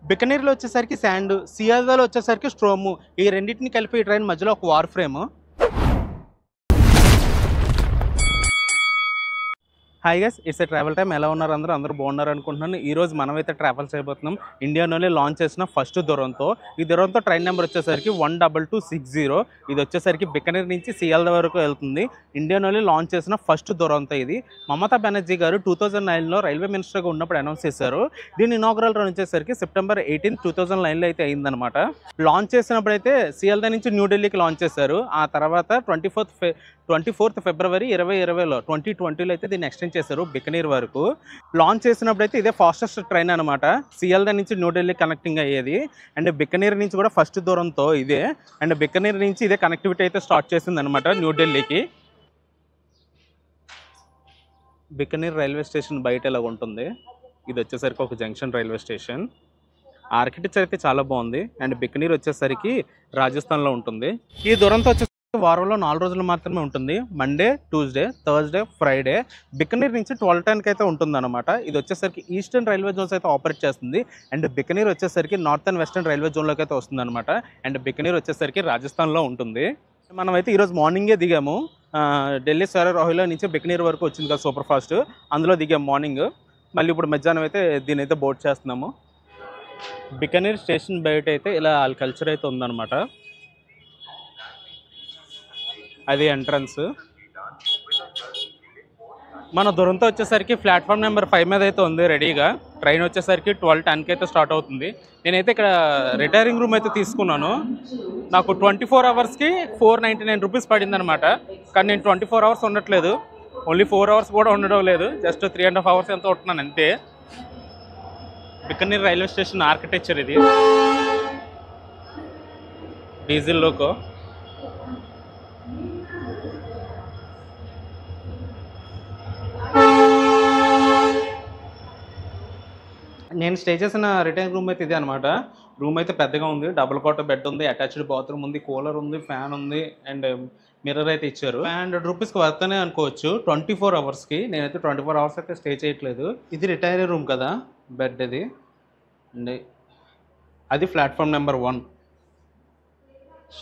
బికనీర్‌లో వచ్చేసరికి శాండ్, సియాల్దాలో వచ్చేసరికి స్ట్రోము. ఈ రెండిటిని కలిపి ఈ ట్రైన్ మధ్యలో ఒక war frame. Hi guys, it's a travel time. ఎలా ఉన్నారు అందరూ? అందరూ బాగున్నారు అనుకుంటున్నాను. ఈరోజు మనమైతే ట్రావెల్ చేయబోతున్నాం. ఇండియాలోనే లాంచ్ చేసిన ఫస్ట్ దురంతో. ఈ దురంతో ట్రైన్ నెంబర్ వచ్చేసరికి 12260. ఇది వచ్చేసరికి బికనీర్ నుంచి సియాల్దా వరకు వెళ్తుంది. ఇండియాలోనే లాంచ్ చేసిన ఫస్ట్ దురంతో ఇది. మమతా బెనర్జీ గారు 2009లో రైల్వే మినిస్టర్గా ఉన్నప్పుడు అనౌన్స్ చేశారు. దీని ఇనాగరల్ రన్ వచ్చేసరికి సెప్టెంబర్ 18, 2009లో అయితే అయిందనమాట. లాంచ్ చేసినప్పుడు అయితే సియాల్దా నుంచి న్యూఢిల్లీకి లాంచ్ చేశారు. ఆ తర్వాత 24th ఫిబ్రవరి 2020లో 2020లో అయితే దీన్ని ఎక్స్టెండ్ చేశారు బికనీర్ వరకు. లాంచ్ చేసినప్పుడు అయితే ఇదే ఫాస్టెస్ట్ ట్రైన్ అనమాట. సియాల్దా నుంచి న్యూఢిల్లీ కనెక్టింగ్ అయ్యేది. అండ్ బికనీర్ నుంచి కూడా ఫస్ట్ దూరంతో ఇదే. అండ్ బికనీర్ నుంచి ఇదే కనెక్టివిటీ అయితే స్టార్ట్ చేసింది అనమాట న్యూఢిల్లీకి. బికనీర్ రైల్వే స్టేషన్ బయట ఎలా ఉంటుంది. ఇది వచ్చేసరికి ఒక జంక్షన్ రైల్వే స్టేషన్. ఆర్కిటెక్చర్ అయితే చాలా బాగుంది. అండ్ బికనీర్ వచ్చేసరికి రాజస్థాన్లో ఉంటుంది. ఈ దూరంతో వచ్చేసరికి వారంలో 4 రోజులు మాత్రమే ఉంటుంది. Monday, Tuesday, Thursday, Friday. Bikaner నుంచి 12:10కి అయితే ఉంటుంది అనమాట. ఇది వచ్చేసరికి ఈస్టర్న్ రైల్వే జోన్స్ అయితే ఆపరేట్ చేస్తుంది. అండ్ బికనీర్ వచ్చేసరికి నార్త్ అండ్ వెస్టర్న్ రైల్వే జోన్లోకి అయితే వస్తుంది అనమాట. అండ్ బికనీర్ వచ్చేసరికి రాజస్థాన్లో ఉంటుంది. మనమైతే ఈరోజు మార్నింగే దిగాము. ఢిల్లీ సరే రోహిలో నుంచి బికనీర్ వరకు వచ్చింది కదా సూపర్ ఫాస్ట్, అందులో దిగాము మార్నింగ్. మళ్ళీ ఇప్పుడు మధ్యాహ్నం అయితే దీని అయితే బోర్డ్ చేస్తున్నాము. బికనీర్ స్టేషన్ బయట అయితే ఇలా వాళ్ళ కల్చర్ అయితే ఉందన్నమాట. అది ఎంట్రన్స్. మన దురంతో వచ్చేసరికి ప్లాట్ఫామ్ నెంబర్ 5 మీద అయితే ఉంది రెడీగా. ట్రైన్ వచ్చేసరికి 12:10కి అయితే స్టార్ట్ అవుతుంది. నేనైతే ఇక్కడ రిటైరింగ్ రూమ్ అయితే తీసుకున్నాను. నాకు 24 అవర్స్కి 499 రూపీస్ పడింది అనమాట. కానీ నేను 24 అవర్స్ ఉండట్లేదు, ఓన్లీ 4 అవర్స్ కూడా ఉండడం లేదు, జస్ట్ 3.5 అవర్స్ ఎంత ఉంటున్నాను అంతే. బికనీర్ రైల్వే స్టేషన్ ఆర్కిటెక్చర్ ఇది. Diesel loco. నేను స్టే చేసిన రిటైరింగ్ రూమ్ అయితే ఇదే అనమాట. రూమ్ అయితే పెద్దగా ఉంది, డబుల్ కాట్ బెడ్ ఉంది, అటాచ్డ్ బాత్రూమ్ ఉంది, కూలర్ ఉంది, ఫ్యాన్ ఉంది, అండ్ మిర్రర్ అయితే ఇచ్చారు. 500 రూపీస్కి వర్తనే అనుకోవచ్చు 24 అవర్స్కి. నేనైతే 24 అవర్స్ అయితే స్టే చేయట్లేదు. ఇది రిటైరింగ్ రూమ్ కదా, బెడ్ ఇది. అండ్ అది ప్లాట్ఫామ్ నెంబర్ 1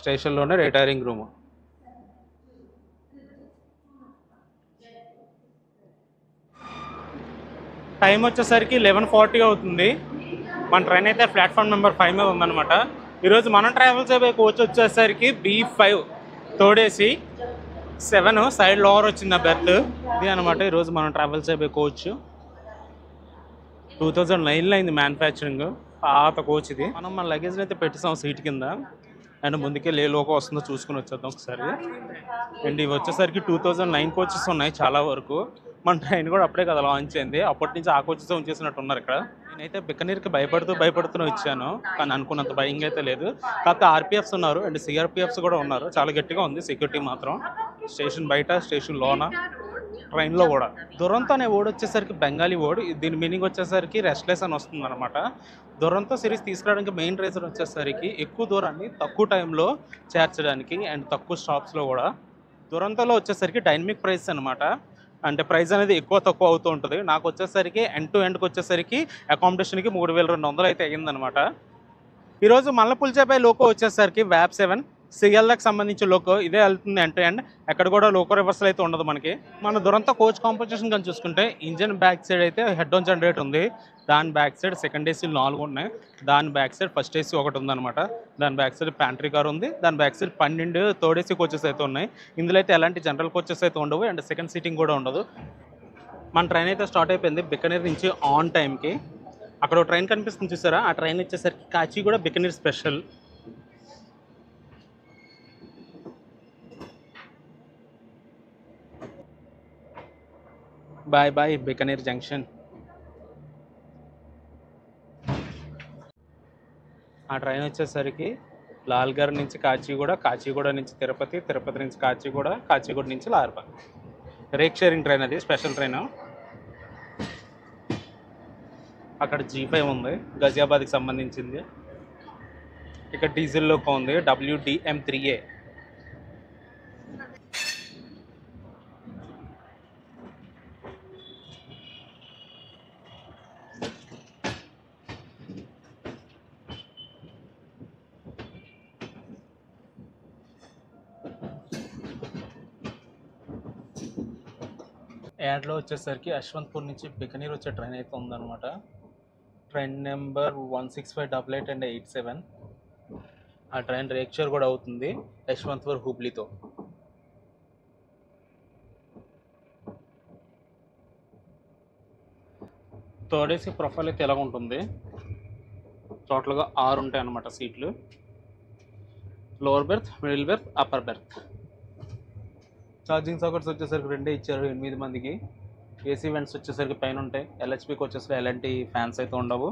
స్టేషన్లోనే రిటైరింగ్ రూమ్. టైం వచ్చేసరికి 11:40 అవుతుంది. మన ట్రైన్ అయితే ప్లాట్ఫామ్ నెంబర్ 5 మీద ఉందన్నమాట. ఈరోజు మనం ట్రావెల్ చేయబోయే కోచ్ వచ్చేసరికి B5 third AC 7 side lower వచ్చింది బెర్త్. ఇది అనమాట ఈరోజు మనం ట్రావెల్ చేయబోయే కోచ్. 2009లో అయింది మ్యానుఫ్యాక్చరింగ్. పాత కోచ్ ఇది. మనం మన లగేజ్ని అయితే పెట్టేసాం సీట్ కింద. అండ్ ముందుకెళ్ళి ఏ లోకో వస్తుందో చూసుకుని వచ్చేద్దాం ఒకసారి. అండ్ ఇవి వచ్చేసరికి 2009 కోచెస్ ఉన్నాయి చాలా వరకు. మన ట్రైన్ కూడా అప్పుడే కదా లాంచ్ అయింది, అప్పటి నుంచి ఆ కోచెస్ ఉంచేసినట్టు ఉన్నారు ఇక్కడ. నేనైతే బికనీర్కి భయపడుతూనే వచ్చాను, కానీ అనుకున్నంత భయంగా అయితే లేదు. కాకపోతే RPFs ఉన్నారు అండ్ CRPFs కూడా ఉన్నారు. చాలా గట్టిగా ఉంది సెక్యూరిటీ మాత్రం. స్టేషన్ బయట, స్టేషన్ లోన, ట్రైన్లో కూడా. దురంతో అనే వర్డ్ వచ్చేసరికి బెంగాలీ వర్డ్. దీని మీనింగ్ వచ్చేసరికి రెస్ట్లెస్ అని వస్తుంది అనమాట. దురంతో సిరీస్ తీసుకురావడానికి మెయిన్ రీజన్ వచ్చేసరికి ఎక్కువ దూరాన్ని తక్కువ టైంలో చేర్చడానికి అండ్ తక్కువ స్టాప్స్లో కూడా. దురంతోలో వచ్చేసరికి డైనమిక్ ప్రైస్ అనమాట. అంటే ప్రైస్ అనేది ఎక్కువ తక్కువ అవుతూ ఉంటుంది. నాకు వచ్చేసరికి ఎండ్ టు ఎండ్కి వచ్చేసరికి అకామిడేషన్కి 3200 అయితే అయ్యిందనమాట. ఈరోజు మల్లపుల్చేపై లోకో వచ్చేసరికి వ్యాప్ 7 సిఎల్కి సంబంధించి లోకో ఇదే వెళ్తుంది ఎండ్ టు ఎండ్. ఎక్కడ కూడా లోకో రివర్సల్ అయితే ఉండదు మనకి. మన దురంతో కోచ్ కాంపోజిషన్ కానీ చూసుకుంటే ఇంజన్ బ్యాక్ సైడ్ అయితే హెడ్ ఆన్ జనరేటర్ ఉంది. దాని బ్యాక్ సైడ్ సెకండ్ AC 4 ఉన్నాయి. దాని బ్యాక్ సైడ్ ఫస్ట్ AC ఒకటి ఉందన్నమాట. దాని బ్యాక్ సైడ్ ప్యాంట్రీ కార్ ఉంది. దాని back side 12 third AC coaches అయితే ఉన్నాయి. ఇందులో అయితే ఎలాంటి జనరల్ కోచెస్ అయితే ఉండవు అండ్ సెకండ్ సీటింగ్ కూడా ఉండదు. మన ట్రైన్ అయితే స్టార్ట్ అయిపోయింది బికనీర్ నుంచి ఆన్ టైంకి. అక్కడ ఒక ట్రైన్ కనిపిస్తుంది చూసారా, ఆ ట్రైన్ వచ్చేసరికి Kacheguda Bikaner special. Bye bye Bikaner junction. ఆ ట్రైన్ వచ్చేసరికి లాల్గర్ నుంచి కాచిగూడ, కాచిగూడ నుంచి తిరుపతి, తిరుపతి నుంచి కాచిగూడ, కాచిగూడ నుంచి లార్బన్. రేక్ షేరింగ్ ట్రైన్, అది స్పెషల్ ట్రైన్. అక్కడ G5 ఉంది, గజియాబాద్కి సంబంధించింది. ఇక్కడ డీజిల్లోకి ఉంది WDM3A. యాడ్లో వచ్చేసరికి యశ్వంత్పూర్ నుంచి బికనీర్ వచ్చే ట్రైన్ అయితే ఉందన్నమాట. Train number 16588 and 87. ఆ ట్రైన్ రేక్చర్ కూడా అవుతుంది యశ్వంత్పూర్ హుబ్లీతో. థర్డ్ ఏసీ ప్రొఫైల్ అయితే ఎలా ఉంటుంది, టోటల్గా 6 ఉంటాయి అన్నమాట సీట్లు. Lower berth, middle berth, upper berth. Charging sockets వచ్చేసరికి 2 ఇచ్చారు 8 మందికి. ఏసీ వెంట్స్ వచ్చేసరికి పైన ఉంటాయి. ఎల్హెచ్పికి వచ్చేసరికి ఎలాంటి ఫ్యాన్స్ అయితే ఉండవు.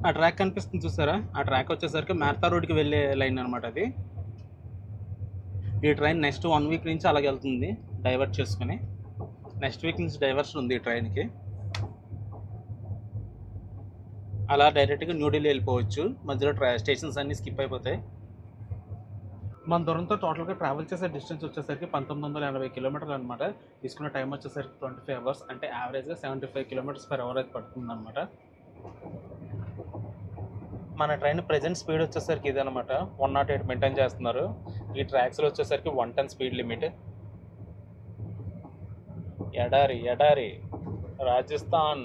ఆ ట్రాక్ కనిపిస్తుంది చూసారా, ఆ ట్రాక్ వచ్చేసరికి మార్తా రోడ్కి వెళ్ళే లైన్ అనమాట అది. ఈ ట్రైన్ నెక్స్ట్ 1 వీక్ నుంచి అలాగే వెళ్తుంది డైవర్ట్ చేసుకుని. నెక్స్ట్ వీక్ నుంచి డైవర్షన్ ఉంది ఈ ట్రైన్కి. అలా డైరెక్ట్గా న్యూఢిల్లీ వెళ్ళిపోవచ్చు. మధ్యలో స్టేషన్స్ అన్నీ స్కిప్ అయిపోతాయి. మన దూరంతో టోటల్గా ట్రావెల్ చేసే డిస్టెన్స్ వచ్చేసరికి 1980 కిలోమీటర్లు అనమాట. తీసుకున్న టైం వచ్చేసరికి 25 అవర్స్, అంటే యావరేజ్గా 75 కిలోమీటర్స్ పర్ అవర్ అయితే పడుతుంది అనమాట. మన ట్రైన్ ప్రజెంట్ స్పీడ్ వచ్చేసరికి ఇది అనమాట 108 మెయింటైన్ చేస్తున్నారు. ఈ ట్రాక్స్లో వచ్చేసరికి 110 స్పీడ్ లిమిట్. ఎడారి ఎడారి రాజస్థాన్.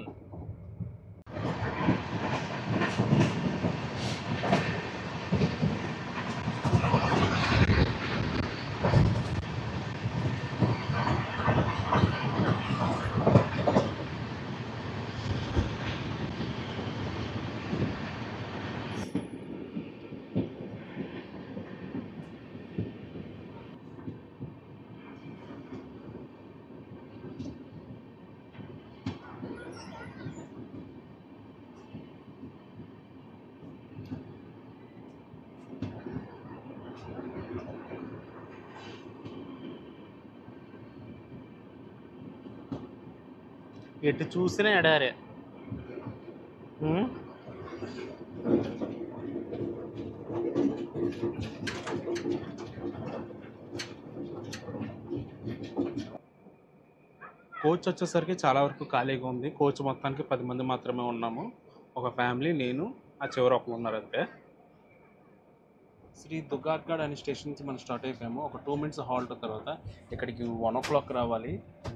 ఎటు చూసినా ఎడారే. కోచ్ వచ్చేసరికి చాలా వరకు ఖాళీగా ఉంది. కోచ్ మొత్తానికి 10 మంది మాత్రమే ఉన్నాము. ఒక ఫ్యామిలీ, నేను, ఆ చివరి ఒకరు ఉన్నారు అంతే. శ్రీ దుగార్గఢ్ అనే స్టేషన్ నుంచి మనం స్టార్ట్ అయిపోయాము. ఒక 2 మినిట్స్ హాల్ట్ తర్వాత ఇక్కడికి 1 o'clock రావాలి.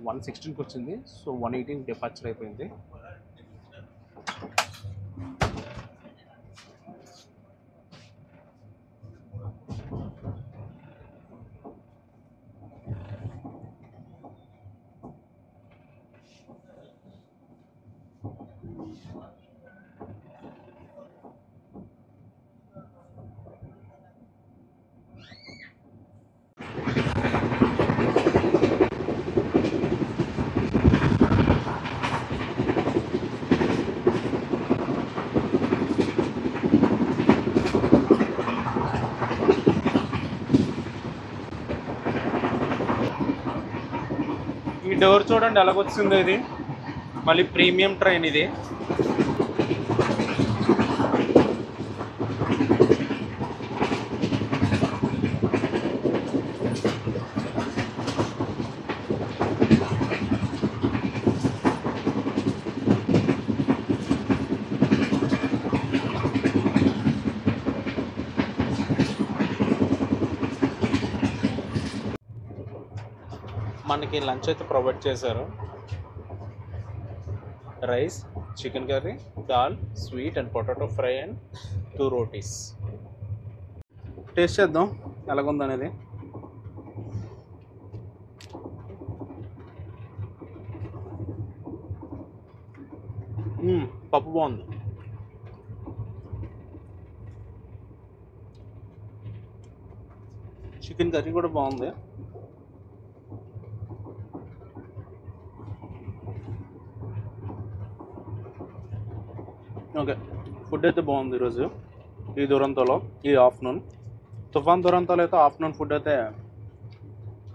1:16కి వచ్చింది, సో 1:18 డిపార్చర్ అయిపోయింది. ఈ డోర్ చూడండి ఎలాగొచ్చిందో, ఇది మళ్ళీ ప్రీమియం ట్రైన్ ఇది. మనకి లంచ్ అయితే ప్రొవైడ్ చేశారు. Rice, chicken curry, dal, sweet and potato fry and 2 rotis. Taste చేద్దాం ఎలాగుందనేది. పప్పు బాగుంది. చికెన్ కర్రీ కూడా బాగుంది. ఓకే, ఫుడ్ అయితే బాగుంది ఈరోజు ఈ దురంతోలో. ఈ ఆఫ్టర్నూన్ తుఫాన్ దురంతోలో అయితే ఆఫ్టర్నూన్ ఫుడ్ అయితే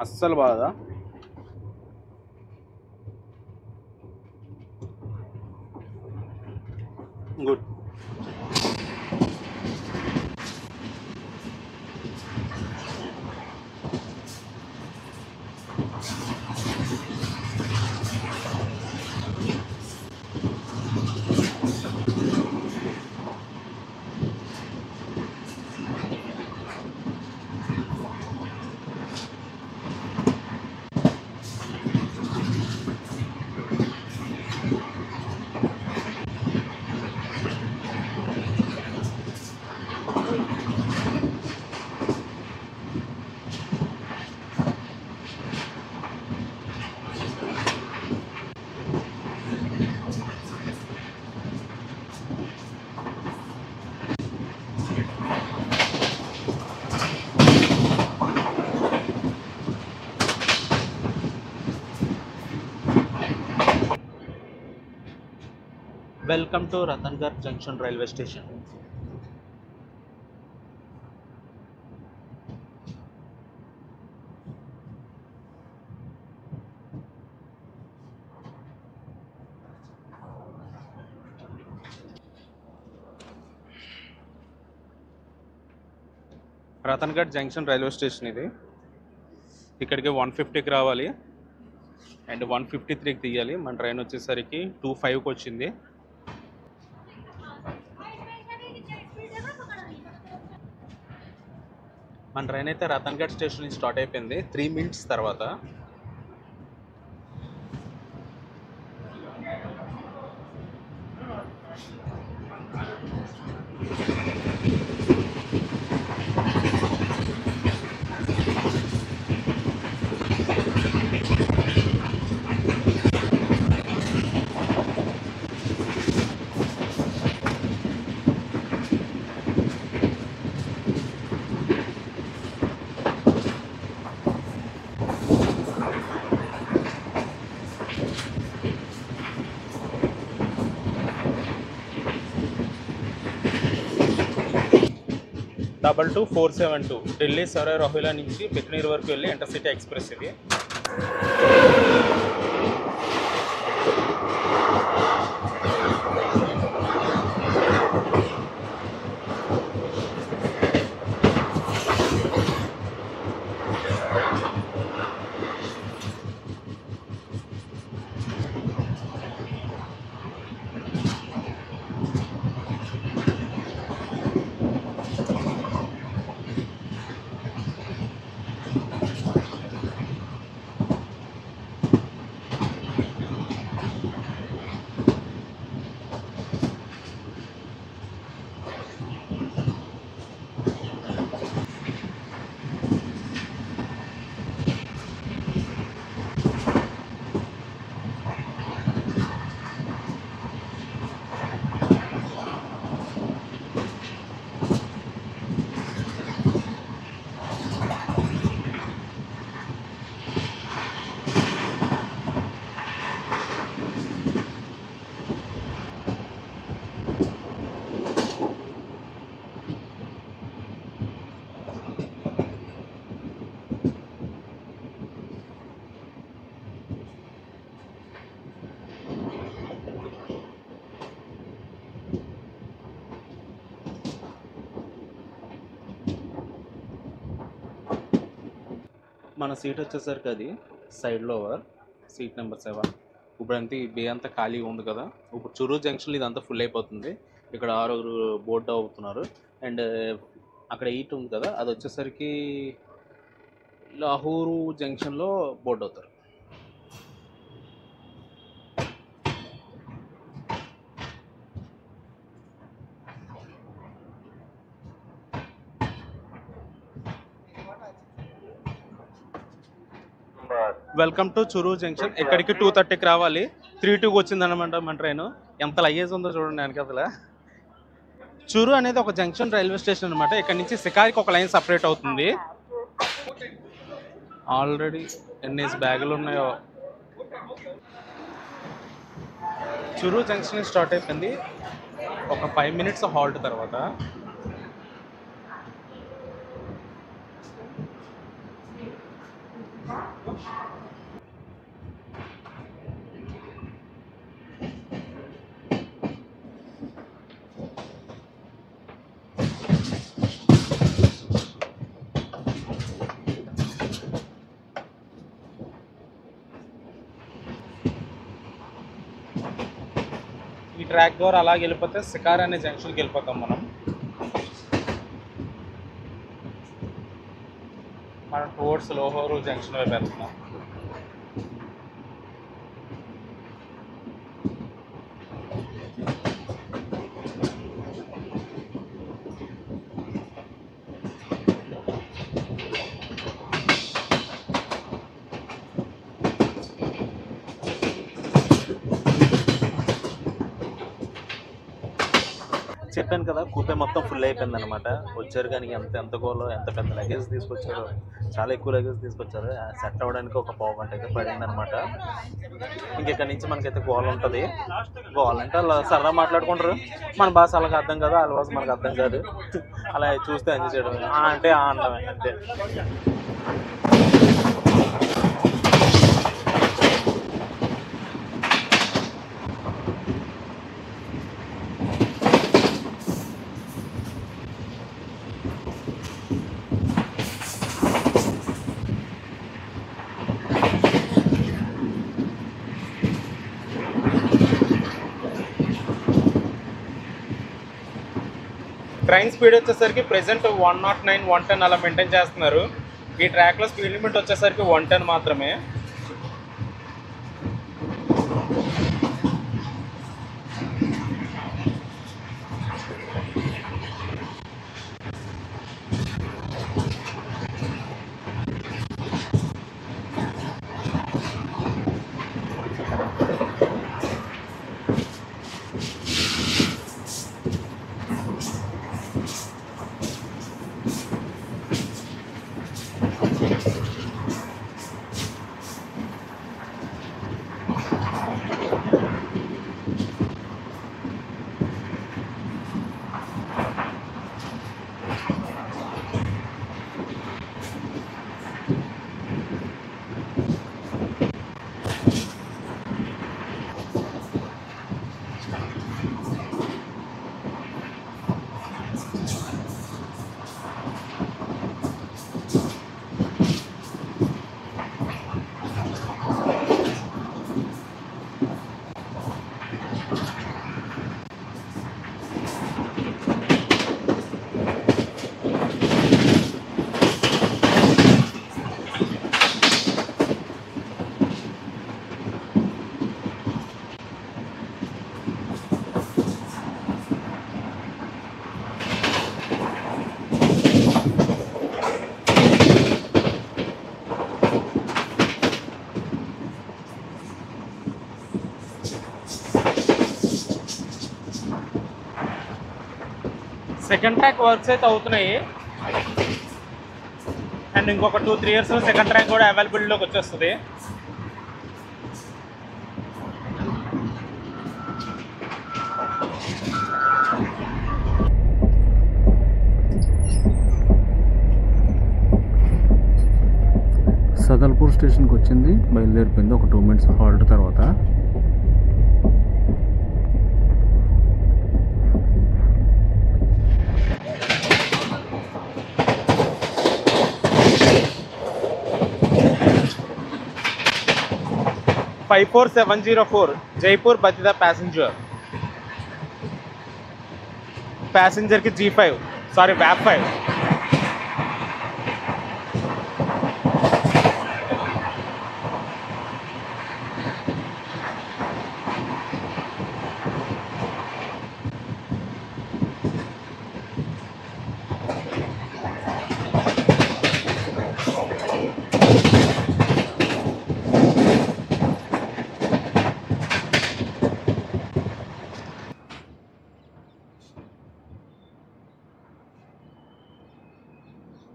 అస్సలు బాగా. Good. Welcome to Ratangarh junction railway station. Ratangarh junction railway station ఇది. ఇక్కడికి 150కి రావాలి అండ్ 153కి తీయాలి. మన ట్రైన్ వచ్చేసరికి 25కి వచ్చింది. మన ట్రైన్ అయితే రతన్గఢ్ స్టేషన్ నుంచి స్టార్ట్ అయిపోయింది 3 minutes తర్వాత. డబల్ 2472 ఢిల్లీ సరై రోహిలా నుంచి బికనీర్ వరకు వెళ్ళి ఇంటర్సిటీ ఎక్స్ప్రెస్ ఇది. మన సీట్ వచ్చేసరికి అది సైడ్ లోవర్ సీట్ నెంబర్ 7. ఇప్పుడంతా ఈ బే అంతా ఖాళీగా ఉంది కదా. ఇప్పుడు చురూ జంక్షన్లో ఇదంతా ఫుల్ అయిపోతుంది. ఇక్కడ 6 బోర్డు అవుతున్నారు అండ్ అక్కడ 8 ఉంది కదా, అది వచ్చేసరికి లాహోరు జంక్షన్లో బోర్డు అవుతారు. Welcome to Churu junction. ఇక్కడికి 2:30కి రావాలి. 3:02కి వచ్చిందనమాట మన ట్రైన్. ఎంత లగేజ్ ఉందో చూడండి వెనకాల. చురూ అనేది ఒక జంక్షన్ రైల్వే స్టేషన్ అనమాట. ఇక్కడ నుంచి సికారికి ఒక లైన్ సపరేట్ అవుతుంది. ఆల్రెడీ ఎన్ని బ్యాగులు ఉన్నాయో. చురూ జంక్షన్ స్టార్ట్ అయిపోయింది. ఒక 5 minutes హాల్ట్ తర్వాత ఈ ట్రాక్ ద్వారా అలాగే వెళ్ళిపోతే సికార్ అనే జంక్షన్కి వెళ్ళిపోతాం మనం. టువర్డ్స్ లోహోరు జంక్షన్ వైపు వెళ్తున్నాం. చెప్పాను కదా కూపే మొత్తం ఫుల్ అయిపోయింది అనమాట. వచ్చారు కానీ ఎంత గోలో ఎంత పెద్ద లగేజ్ తీసుకొచ్చారో, చాలా ఎక్కువ లగేజ్ తీసుకొచ్చారు. సెట్ అవ్వడానికి ఒక పావు గంట అయితే పడింది అనమాట. ఇంకెక్కడి నుంచి మనకైతే గోల్ ఉంటుంది. గోల్ అంటే అలా సరదా మాట్లాడుకుంటారు, మన భాష అలాగ అర్థం కాదు, వాళ్ళ భాష మనకు అర్థం కాదు. అలా చూస్తే ఎంజాయ్ చేయడం అంటే అనడమే అంతే. ట్రైన్ స్పీడ్ వచ్చేసరికి ప్రెసెంట్ 109, 110 అలా మెయింటైన్ చేస్తున్నారు. ఈ ట్రాక్లో స్పీడ్ లిమిట్ వచ్చేసరికి 110 మాత్రమే. సెకండ్ ట్రాక్ వర్క్స్ అయితే అవుతున్నాయి. అండ్ ఇంకొక 2-3 ఇయర్స్లో సెకండ్ ట్రాక్ కూడా అవైలబిలిటీలోకి వచ్చేస్తుంది. సదల్పూర్ స్టేషన్కి వచ్చింది, బయలుదేరిపోయింది ఒక 2 minutes హాల్ట్ తర్వాత. ₹54,704 జైపూర్ బతిదా ప్యాసింజర్కి G5 సారీ వ్యాప్ 5.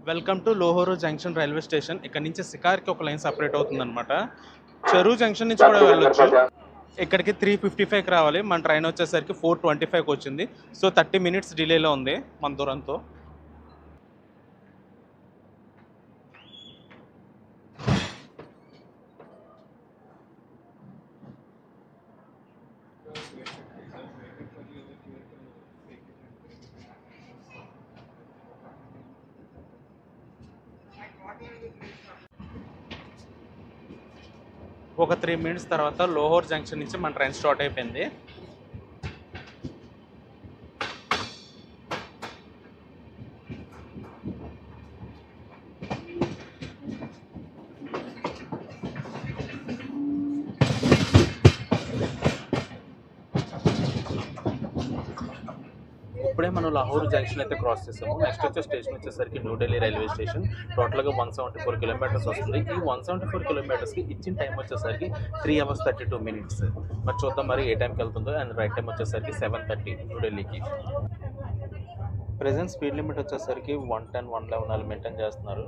Welcome to Loharu junction railway station. ఇక్కడ నుంచి సికార్కి ఒక లైన్ సపరేట్ అవుతుందన్నమాట. చెరువు జంక్షన్ నుంచి కూడా వెళ్ళొచ్చు. ఇక్కడికి 3:55కి రావాలి. మన ట్రైన్ వచ్చేసరికి 4:25కి వచ్చింది. సో 30 minutes డిలేలో ఉంది మన దూరంతో. ఒక 3 minutes తర్వాత లోహోర్ జంక్షన్ నుంచి మన ట్రైన్ స్టార్ట్ అయిపోయింది. ఇప్పుడే మనం లాహోర్ జంక్షన్ అయితే క్రాస్ చేసాము. నెక్స్ట్ వచ్చే స్టేషన్ వచ్చేసరికి న్యూఢిల్లీ రైల్వే స్టేషన్. టోటల్గా 174 కిలోమీటర్స్ వస్తుంది. ఈ 174 కిలోమీటర్స్కి ఇచ్చిన టైం వచ్చేసరికి 3 hours 32 minutes. మరి చూద్దాం మరి ఏ టైంకి వెళ్తుందో. అండ్ రైట్ టైం వచ్చేసరికి 7:30 న్యూఢిల్లీకి. ప్రెజెంట్ స్పీడ్ లిమిట్ వచ్చేసరికి 110, 111 అలా మెయింటైన్ చేస్తున్నారు.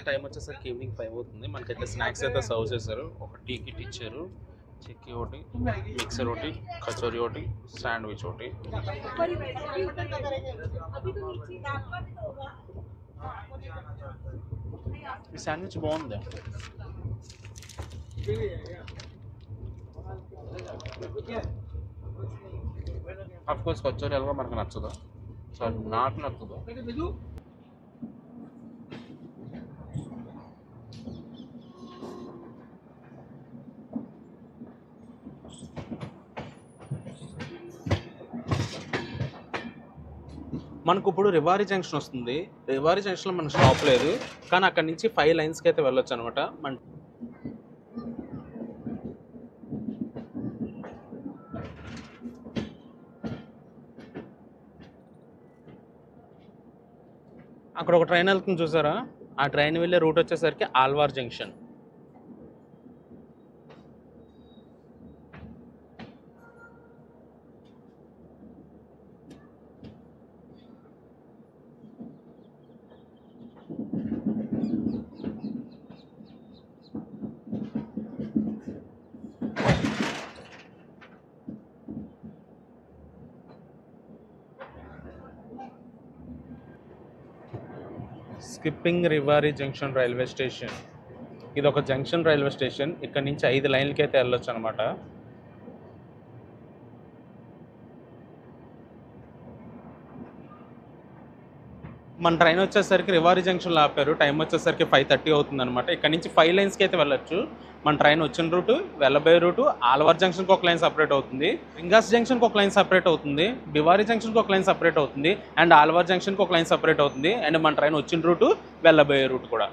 టైం వచ్చేసరికి ఈవినింగ్ 5 అవుతుంది. మనకైతే స్నాక్స్ అయితే సర్వ్ చేశారు. ఒక టీ కిట్ ఇచ్చారు, చిక్కీ ఒకటి, మిక్సర్ ఒకటి, కచోరీ ఒకటి, శాండ్విచ్ ఒకటి. ఈ శాండ్విచ్ బాగుంది. అఫ్ కోర్స్ కచోరీ ఎలాగో మనకు నచ్చదు, సో నాకు నచ్చదు. మనకు ఇప్పుడు రివారీ జంక్షన్ వస్తుంది. రివారీ జంక్షన్లో మన స్టాప్ లేదు, కానీ అక్కడ నుంచి 5 లైన్స్కి అయితే వెళ్ళొచ్చు అనమాట. అక్కడ ఒక ట్రైన్ వెళ్తుంది చూసారా, ఆ ట్రైన్ వెళ్ళే రూట్ వచ్చేసరికి Alwar junction. Skipping Rewari junction railway station. ఇది ఒక జంక్షన్ రైల్వే స్టేషన్. ఇక్కడ నుంచి 5 లైన్లకి అయితే వెళ్ళొచ్చు అనమాట. మన ట్రైన్ వచ్చేసరికి రివారీ జంక్షన్లో ఆపారు. టైం వచ్చేసరికి 5:30 అవుతుంది అనమాట. ఇక్కడ నుంచి 5 లైన్స్కి అయితే వెళ్ళొచ్చు. మన ట్రైన్ వచ్చిన రూటు, వెళ్ళబోయే రూటు ఆల్వార్ జంక్షన్కి ఒక లైన్ సపరేట్ అవుతుంది, రింగాస్ జంక్షన్కి ఒక లైన్ సపరేట్ అవుతుంది, బివారీ జంక్షన్కి ఒక లైన్ సపరేట్ అవుతుంది, అండ్ ఆల్వార్ జంక్షన్కి ఒక లైన్ సపరేట్ అవుతుంది. అండ్ మన ట్రైన్ వచ్చిన రూటు, వెళ్ళబోయే రూట్ కూడా.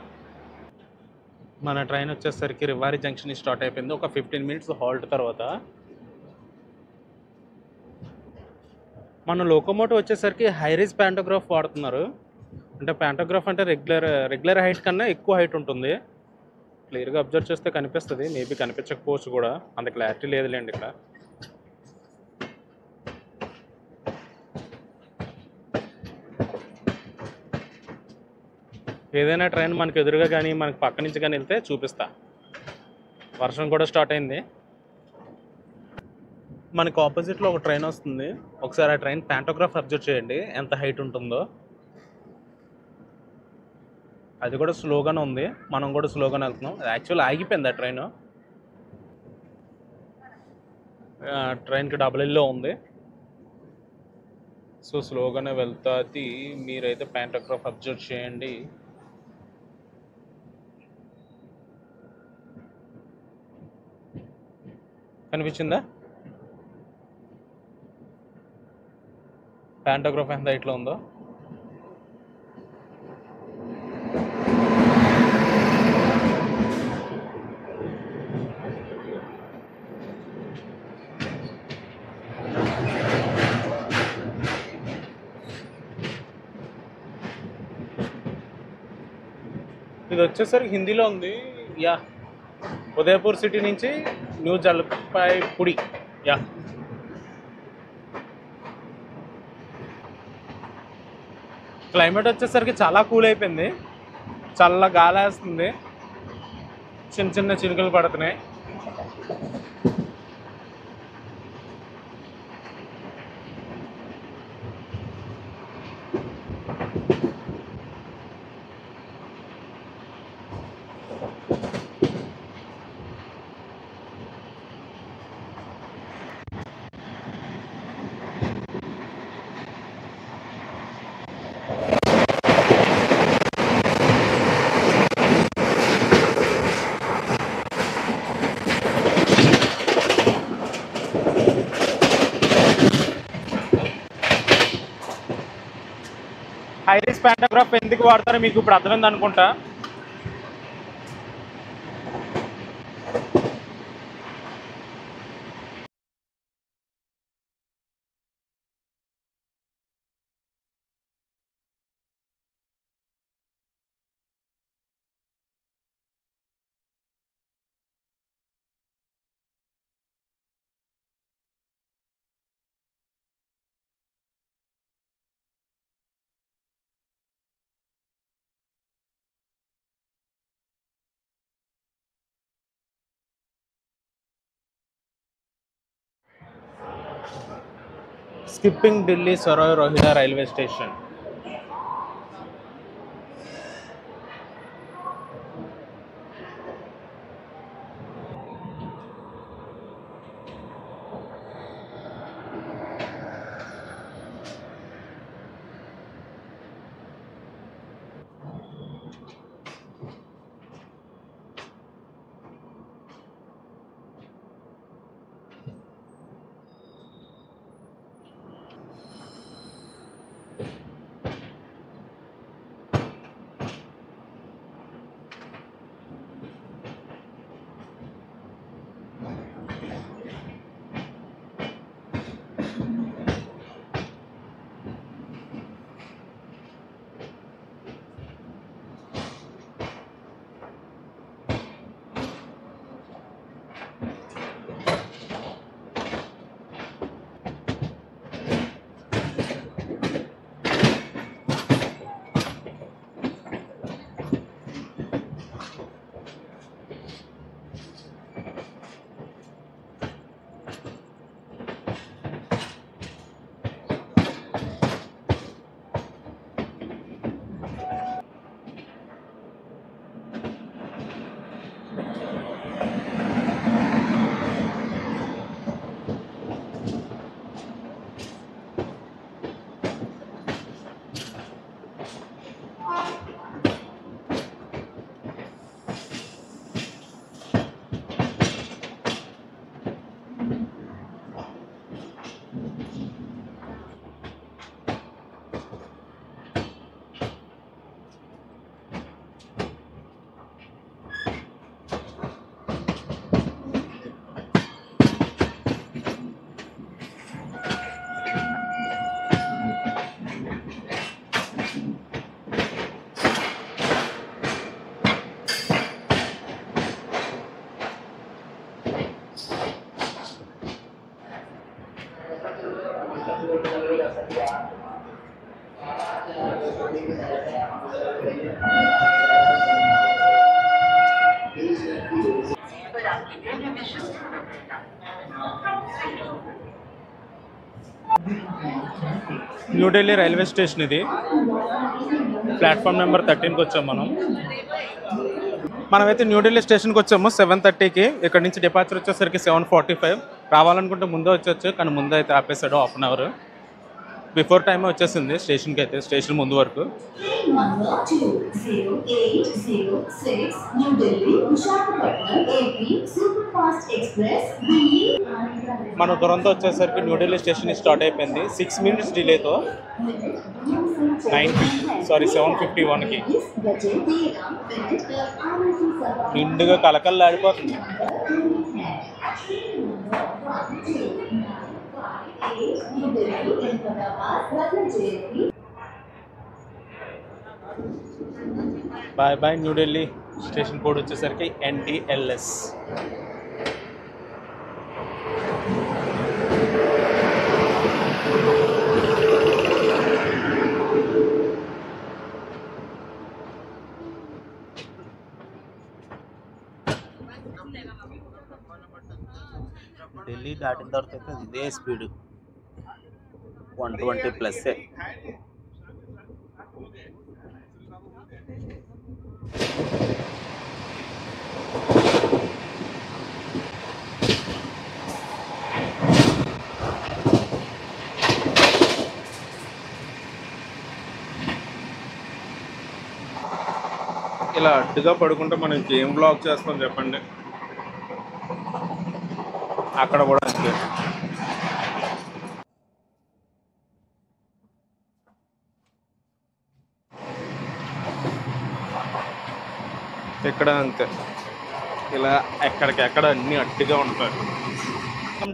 మన ట్రైన్ వచ్చేసరికి రివారీ జంక్షన్ స్టార్ట్ అయిపోయింది. ఒక 15 minutes హాల్ట్ తర్వాత మన లోకోమోటివ్ వచ్చేసరికి హైరీస్ ప్యాంటోగ్రాఫ్ వాడుతున్నారు. అంటే ప్యాంటోగ్రాఫ్ అంటే రెగ్యులర్ హైట్ కన్నా ఎక్కువ హైట్ ఉంటుంది. క్లియర్గా అబ్జర్వ్ చేస్తే కనిపిస్తుంది, మేబీ కనిపించకపోవచ్చు కూడా, అంత క్లారిటీ లేదులేండి ఇక్కడ. ఏదైనా ట్రైన్ మనకు ఎదురుగా కానీ మనకు పక్క నుంచి కానీ వెళ్తే చూపిస్తా. వర్షం కూడా స్టార్ట్ అయింది. మనకు ఆపోజిట్లో ఒక ట్రైన్ వస్తుంది. ఒకసారి ఆ ట్రైన్ ప్యాంటోగ్రాఫ్ అబ్జర్వ్ చేయండి ఎంత హైట్ ఉంటుందో. అది కూడా స్లోగానే ఉంది, మనం కూడా స్లోగానే వెళ్తున్నాం. యాక్చువల్ ఆగిపోయింది ఆ ట్రైన్. ట్రైన్కి డబుల్ ఉంది, సో స్లోగానే వెళ్తుంది. మీరైతే ప్యాంటోగ్రాఫ్ అబ్జర్వ్ చేయండి. కనిపించిందా ప్యాంటోగ్రాఫ్ ఎంత హైట్లో ఉందో? ఇది వచ్చేసరికి హిందీలో ఉంది. యా, ఉదయపూర్ సిటీ నుంచి న్యూ జల్పాయ్గుడి. యా, క్లైమేట్ వచ్చేసరికి చాలా కూల్ అయిపోయింది, చల్ల గాలి వేస్తుంది, చిన్న చిన్న చినుకులు పడుతున్నాయి. ఐరిస్ పాంటోగ్రాఫ్ ఎందుకు వాడతారో మీకు ఇప్పుడు అర్థమైంది అనుకుంటా. Skipping Delhi Sarai Rohilla railway station. New Delhi railway station ఇది. ప్లాట్ఫామ్ నెంబర్ 13కి వచ్చాము మనమైతే న్యూఢిల్లీ స్టేషన్కి వచ్చాము 7:30కి. ఇక్కడ నుంచి డిపార్చర్ వచ్చేసరికి 7:45. రావాలనుకుంటే ముందే వచ్చేచ్చు, కానీ ముందే అయితే ఆపేసాడు. 1/2 అవర్ బిఫోర్ టైమే వచ్చేసింది స్టేషన్కి అయితే, స్టేషన్ ముందు వరకు. మన దురంతో వచ్చేసరికి న్యూఢిల్లీ స్టేషన్ స్టార్ట్ అయిపోయింది 6 minutes డిలేతో. 7:51కి నిండుగా కలకల్లాడిపోతుంది. Bye bye New Delhi. Station code వచ్చేసరికి NDLS. దాటిన తర్వాత అయితే ఇదే స్పీడ్ 120+. ఇలా అడ్డుగా పడుకుంటే మనం గేమ్ బ్లాక్ చేస్తాం చెప్పండి. అక్కడ కూడా అంతే. ఇక్కడ అంతే, ఇలా ఎక్కడికెక్కడ అన్ని అడ్డుగా ఉంటాయి.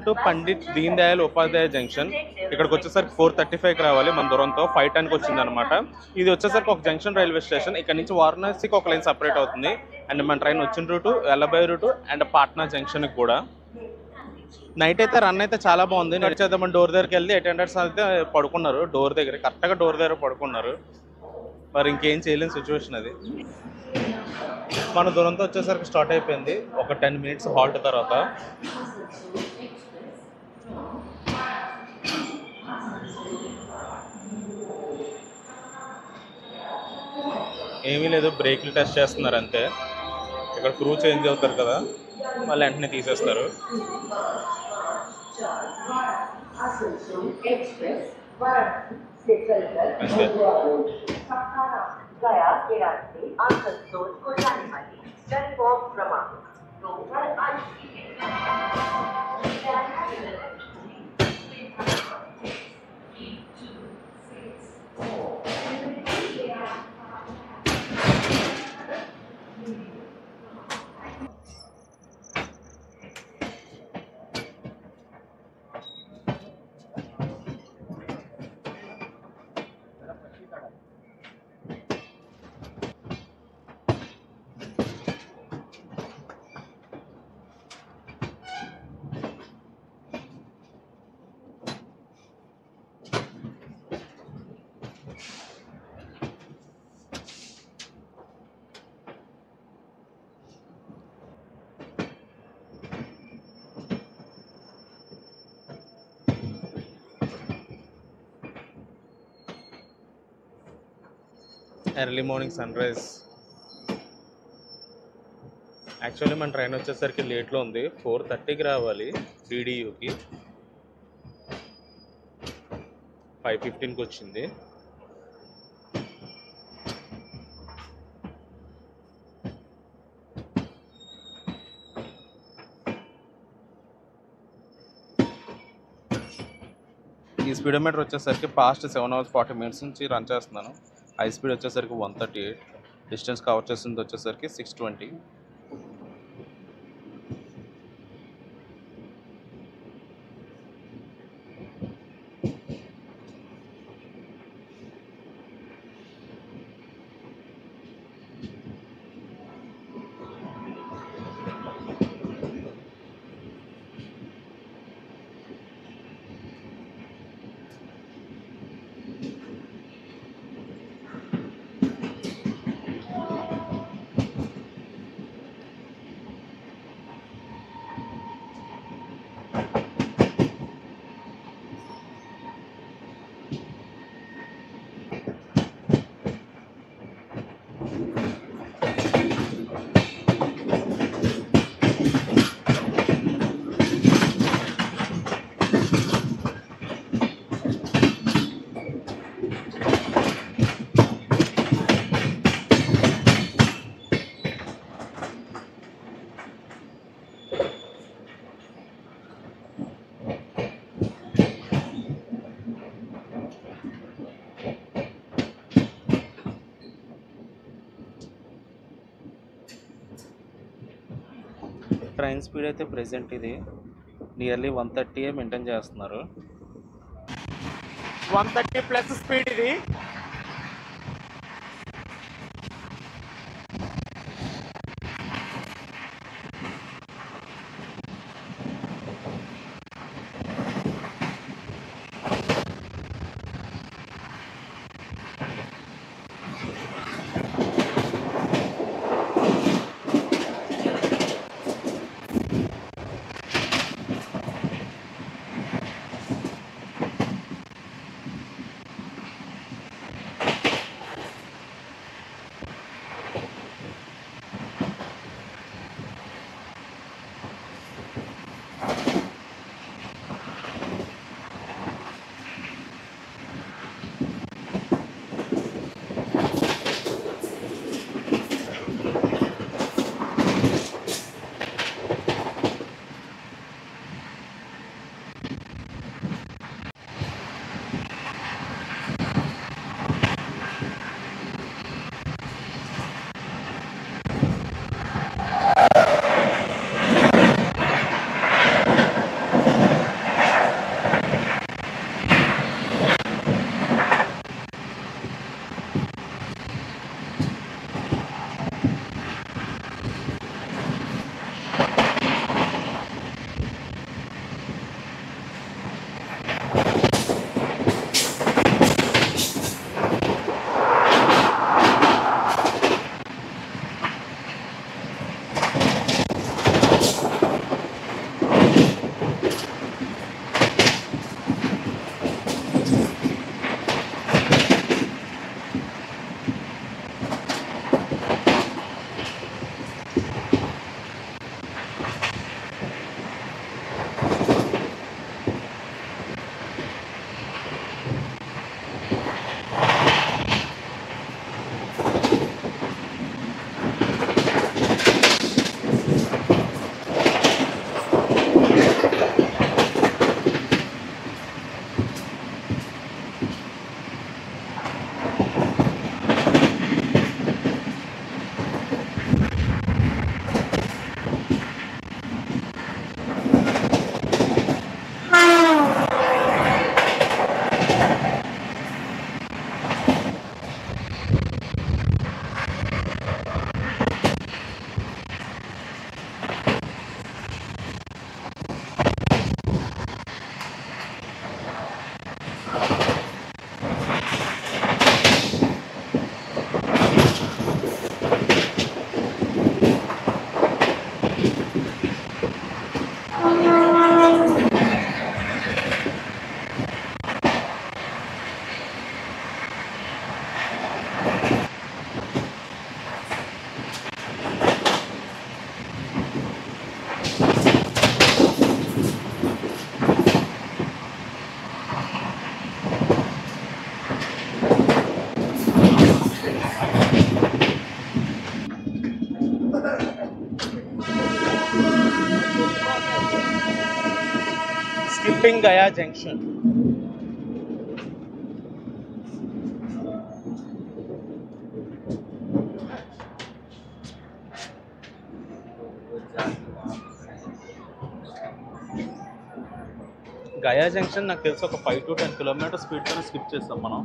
To Pandit Deen Dayal Upadhyaya junction. ఇక్కడికి వచ్చేసరికి 4:35కి రావాలి. మన దూరంతో 5:10కి వచ్చింది అనమాట. ఇది వచ్చేసరికి ఒక జంక్షన్ రైల్వే స్టేషన్. ఇక్కడ నుంచి వారణాసికి ఒక లైన్ సపరేట్ అవుతుంది. అండ్ మన ట్రైన్ వచ్చిన రూటు ఎల్లబై రూటు అండ్ పాట్నా జంక్షన్కి కూడా. నైట్ అయితే రన్ అయితే చాలా బాగుంది. నడిచేద్దామని డోర్ దగ్గరికి వెళ్ళి అటెండర్స్ అయితే పడుకున్నారు డోర్ దగ్గర, కరెక్ట్గా డోర్ దగ్గర పడుకున్నారు. మరి ఇంకేం చేయలేని సిచ్యువేషన్ అది. మన దూరంతో వచ్చేసరికి స్టార్ట్ అయిపోయింది. ఒక 10 minutes హాల్ట్ తర్వాత. ఏమీ లేదు, బ్రేక్లు టెస్ట్ చేస్తున్నారు అంతే. ఇక్కడ క్రూ చేంజ్ అవుతారు కదా, మళ్ళీ వెంటనే తీసేస్తారు. Early morning sunrise. Actually మన ట్రైన్ వచ్చేసరికి లేట్లో ఉంది. 4:30కి రావాలి DDUకి. 5:15కి వచ్చింది. ఈ స్పీడోమీటర్ వచ్చేసరికి పాస్ట్ 7 hours 40 minutes నుంచి రన్ చేస్తున్నాను. హై స్పీడ్ వచ్చేసరికి 138, డిస్టెన్స్ కవర్ చేస్తుంది వచ్చేసరికి 620. ట్రైన్ స్పీడ్ అయితే ప్రెజెంట్ ఇది నియర్లీ 130 మెయింటైన్ చేస్తున్నారు. 130+ స్పీడ్ ఇది. Leaving Gaya junction. Gaya junction నాకు తెలిసి ఒక 5 to 10 కిలోమీటర్ స్పీడ్తోనే స్కిప్ చేస్తాం మనం.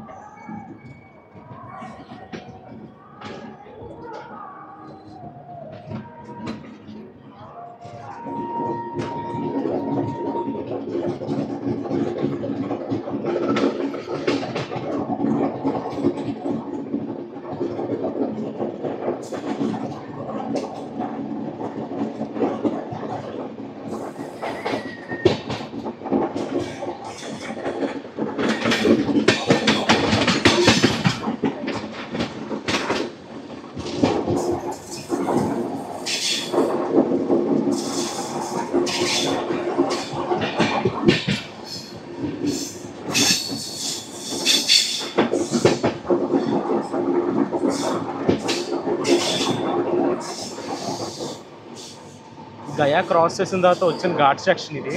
గయా క్రాస్ చేసిన తర్వాత వచ్చిన ఘాట్ సెక్షన్ ఇది.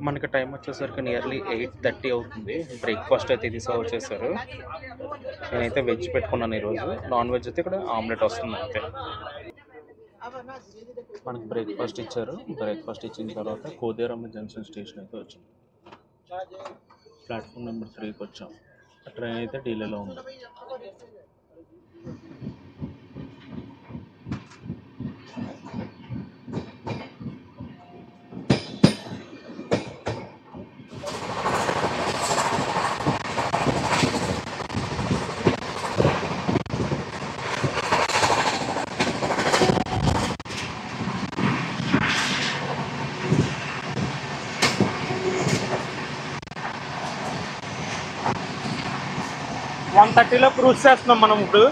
మనకి టైం వచ్చేసరికి నియర్లీ 8:30 అవుతుంది. బ్రేక్ఫాస్ట్ అయితే ఇది సర్వ్ చేశారు. నేనైతే వెజ్ పెట్టుకున్నాను ఈరోజు. నాన్ వెజ్ అయితే ఇక్కడ ఆమ్లెట్ వస్తుంది అంతే. మనకి బ్రేక్ఫాస్ట్ ఇచ్చారు. బ్రేక్ఫాస్ట్ ఇచ్చిన తర్వాత కోదేరమ్మ జంక్షన్ స్టేషన్ అయితే వచ్చింది. ప్లాట్ఫామ్ నెంబర్ 3కి వచ్చాం. ట్రైన్ అయితే డిలేలో ఉంది. వన్ 1:30లో క్రూజ్ చేస్తున్నాం మనం ఇప్పుడు.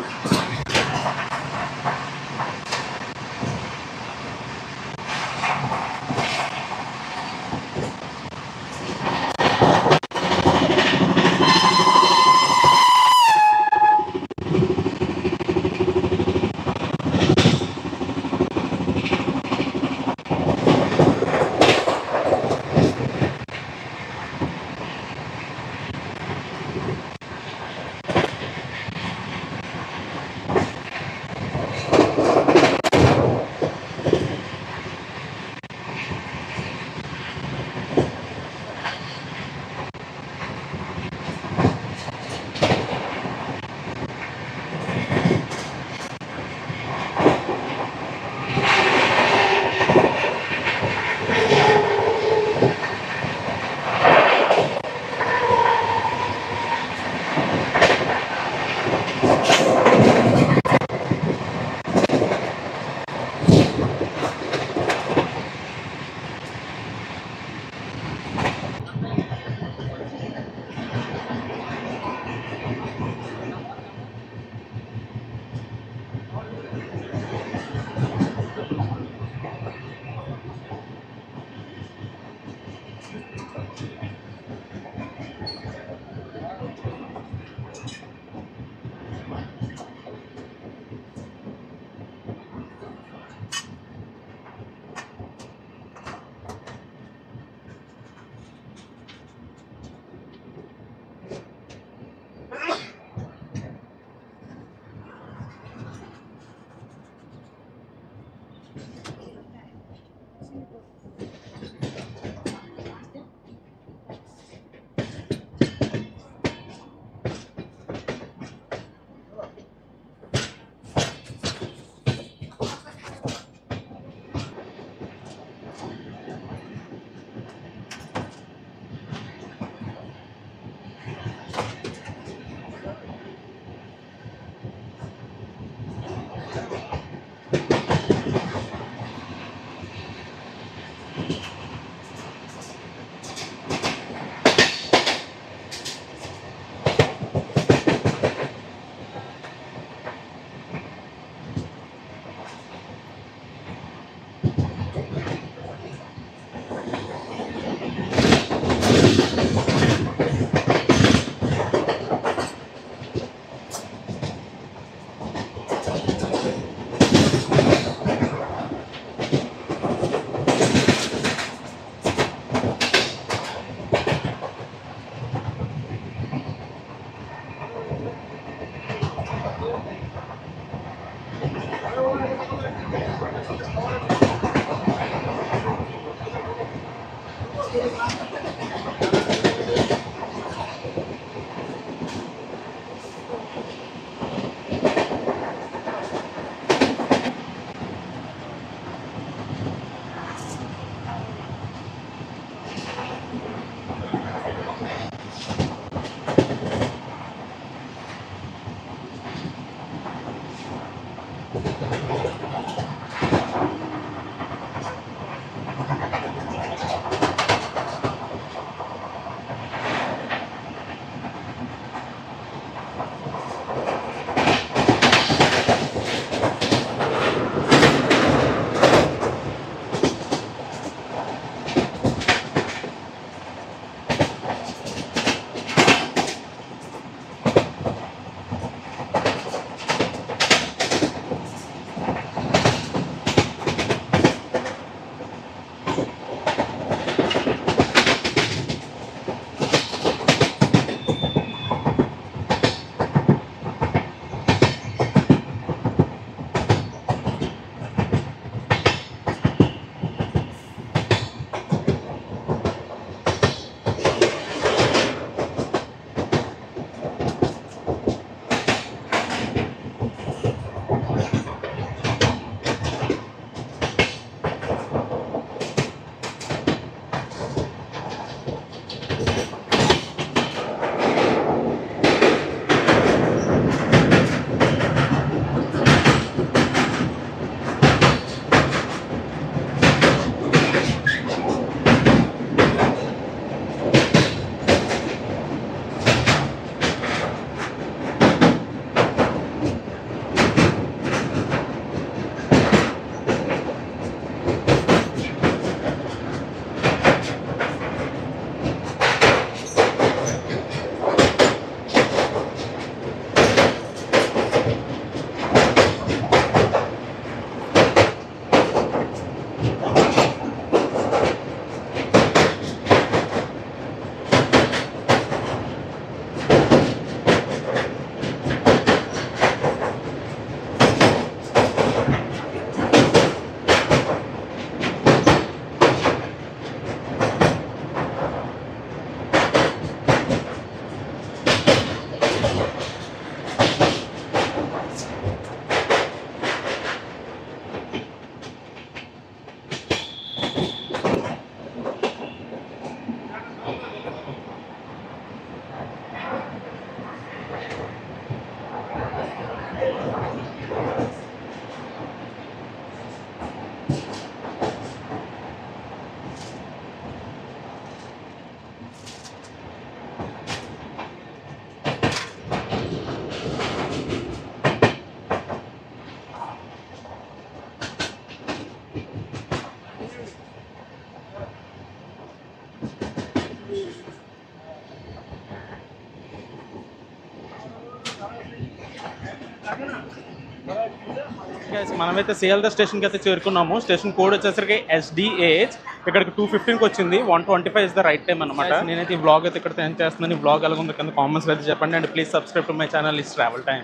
మనమైతే సిఎల్దా స్టేషన్కి అయితే చేరుకున్నాము. స్టేషన్ కోడ్ వచ్చేసరికి SDAH. ఇక్కడికి 2:15కి వచ్చింది. 1:25 ఇస్ ద రైట్ టైం అనమాట. నేనైతే ఈ వ్లాగ్ అయితే ఇక్కడ ఎండ్ చేస్తున్నాను. ఈ వ్లాగ్ ఎలా ఉంది కింద కామెంట్స్లో అయితే చెప్పండి. And please subscribe to my channel is travel time.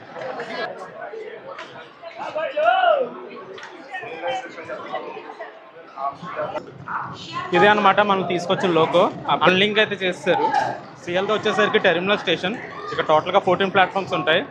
ఇదే అనమాట మనం తీసుకొచ్చిన లోగో. అన్లింక్ అయితే చేస్తారు. సిఎల్దా వచ్చేసరికి టెర్మినల్ స్టేషన్. ఇక్కడ టోటల్గా 14 ప్లాట్ఫామ్స్ ఉంటాయి.